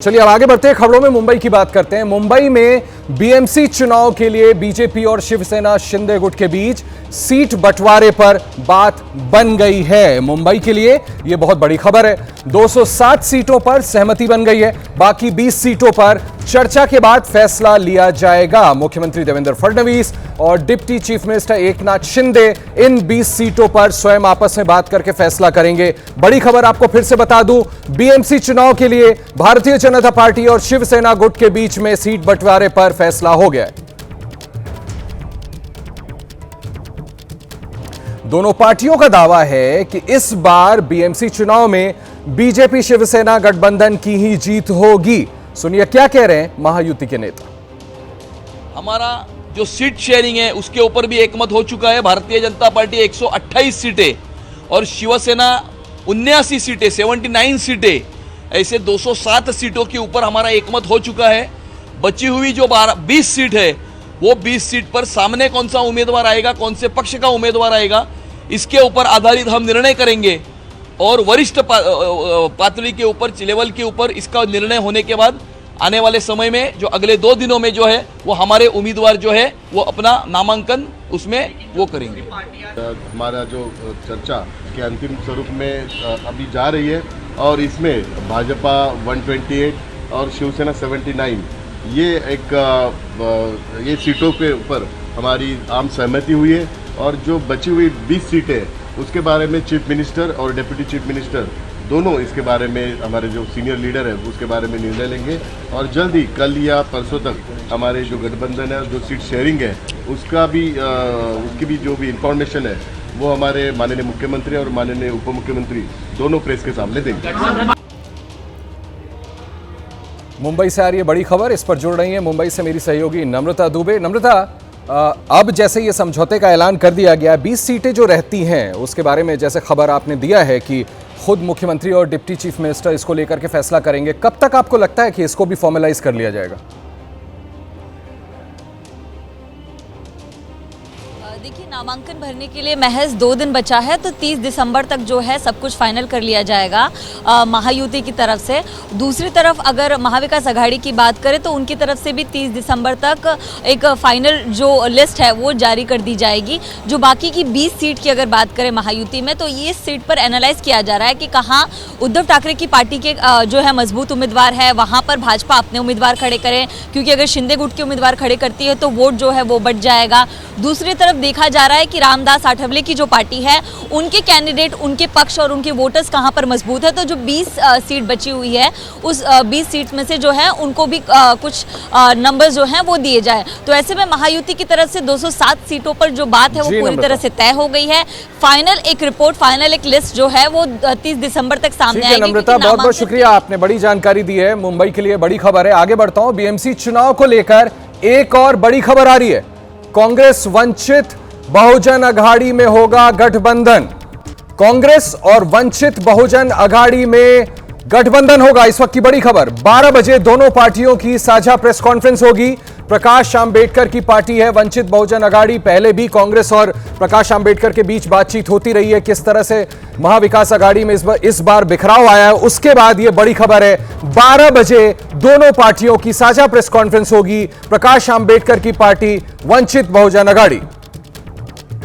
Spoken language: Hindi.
चलिए अब आगे बढ़ते हैं, खबरों में मुंबई की बात करते हैं। मुंबई में बीएमसी चुनाव के लिए बीजेपी और शिवसेना शिंदे गुट के बीच सीट बंटवारे पर बात बन गई है। मुंबई के लिए यह बहुत बड़ी खबर है। 207 सीटों पर सहमति बन गई है। बाकी 20 सीटों पर चर्चा के बाद फैसला लिया जाएगा। मुख्यमंत्री देवेंद्र फडणवीस और deputy chief minister Eknath Shinde इन 20 सीटों पर स्वयं आपस में बात करके फैसला करेंगे। बड़ी खबर आपको फिर से बता दूं, बीएमसी चुनाव के लिए भारतीय जनता पार्टी और शिवसेना गुट के बीच में सीट बंटवारे पर फैसला हो गया है। दोनों पार्टियों का दावा है कि इस बार बीएमसी चुनाव में बीजेपी शिवसेना गठबंधन की ही जीत होगी। सुनिए क्या कह रहे हैं महायुति के नेता। हमारा जो सीट शेयरिंग है उसके ऊपर भी एकमत हो चुका है। भारतीय जनता पार्टी 128 सीटें और शिवसेना 79 सीटें, 79 सीटें, ऐसे 207 सीटों के ऊपर हमारा एकमत हो चुका है। बची हुई जो 20 सीट है वो 20 सीट पर सामने कौन सा उम्मीदवार आएगा, कौन से पक्ष का उम्मीदवार आएगा, इसके ऊपर आधारित हम निर्णय करेंगे और वरिष्ठ पातळी के ऊपर, लेवल के ऊपर इसका निर्णय होने के बाद आने वाले समय में जो अगले 2 दिनों में जो है वो हमारे उम्मीदवार जो है वो अपना नामांकन उसमें वो करेंगे। हमारा जो चर्चा के अंतिम स्वरूप में अभी जा रही है और इसमें भाजपा 128 और शिवसेना 79 ये सीटों के ऊपर हमारी आम सहमति हुई है और जो बची हुई 20 सीटें उसके बारे में चीफ मिनिस्टर और डिप्टी चीफ मिनिस्टर दोनों इसके बारे में, हमारे जो सीनियर लीडर है उसके बारे में निर्णय लेंगे और जल्द ही कल या परसों तक हमारे जो गठबंधन है, जो सीट शेयरिंग है उसकी भी जो भी इंफॉर्मेशन है वो हमारे माननीय मुख्यमंत्री और माननीय उप मुख्यमंत्री दोनों प्रेस के सामने देंगे। मुंबई से आ रही है बड़ी खबर, इस पर जुड़ रही है मुंबई से मेरी सहयोगी नम्रता दुबे। नम्रता, अब जैसे ये समझौते का ऐलान कर दिया गया, 20 सीटें जो रहती हैं उसके बारे में जैसे खबर आपने दिया है कि खुद मुख्यमंत्री और डिप्टी चीफ मिनिस्टर इसको लेकर के फैसला करेंगे, कब तक आपको लगता है कि इसको भी फॉर्मलाइज कर लिया जाएगा? देखिए, नामांकन भरने के लिए महज 2 दिन बचा है, तो 30 दिसंबर तक जो है सब कुछ फाइनल कर लिया जाएगा महायुति की तरफ से। दूसरी तरफ अगर महाविकास आघाड़ी की बात करें तो उनकी तरफ से भी 30 दिसंबर तक एक फाइनल जो लिस्ट है वो जारी कर दी जाएगी। जो बाकी की 20 सीट की अगर बात करें महायुति में, तो ये सीट पर एनालाइज किया जा रहा है कि कहाँ उद्धव ठाकरे की पार्टी के जो है मजबूत उम्मीदवार है, वहाँ पर भाजपा अपने उम्मीदवार खड़े करें, क्योंकि अगर शिंदे गुट के उम्मीदवार खड़े करती है तो वोट जो है वो बढ़ जाएगा। दूसरी तरफ देखा जा रहा है कि रामदास आठवले की जो पार्टी है उनके कैंडिडेट, उनके पक्ष और उनके वोटर्स कहां पर मजबूत है। तो जो 20 सीट बची हुई है उस 20 सीट में से जो है उनको भी कुछ नंबर जो हैं वो दिए जाए। तो ऐसे में महायुति की तरफ से 207 सीटों पर जो बात है वो पूरी तरह से तय हो गई है। फाइनल एक रिपोर्ट, फाइनल एक लिस्ट जो है वो 30 दिसंबर तक सामने आएगी। नम्रता, बहुत बहुत शुक्रिया, आपने बड़ी जानकारी दी है। मुंबई के लिए बड़ी खबर है। आगे बढ़ता हूं, बीएमसी चुनाव को लेकर एक और बड़ी खबर आ रही है। कांग्रेस वंचित बहुजन अघाड़ी में होगा गठबंधन। कांग्रेस और वंचित बहुजन अघाड़ी में गठबंधन होगा, इस वक्त की बड़ी खबर। 12 बजे दोनों पार्टियों की साझा प्रेस कॉन्फ्रेंस होगी। प्रकाश आंबेडकर की पार्टी है वंचित बहुजन अघाड़ी। पहले भी कांग्रेस और प्रकाश आंबेडकर के बीच बातचीत होती रही है, किस तरह से महाविकास अघाड़ी में इस बार बिखराव आया है। उसके बाद यह बड़ी खबर है, 12 बजे दोनों पार्टियों की साझा प्रेस कॉन्फ्रेंस होगी। प्रकाश आंबेडकर की पार्टी वंचित बहुजन अघाड़ी।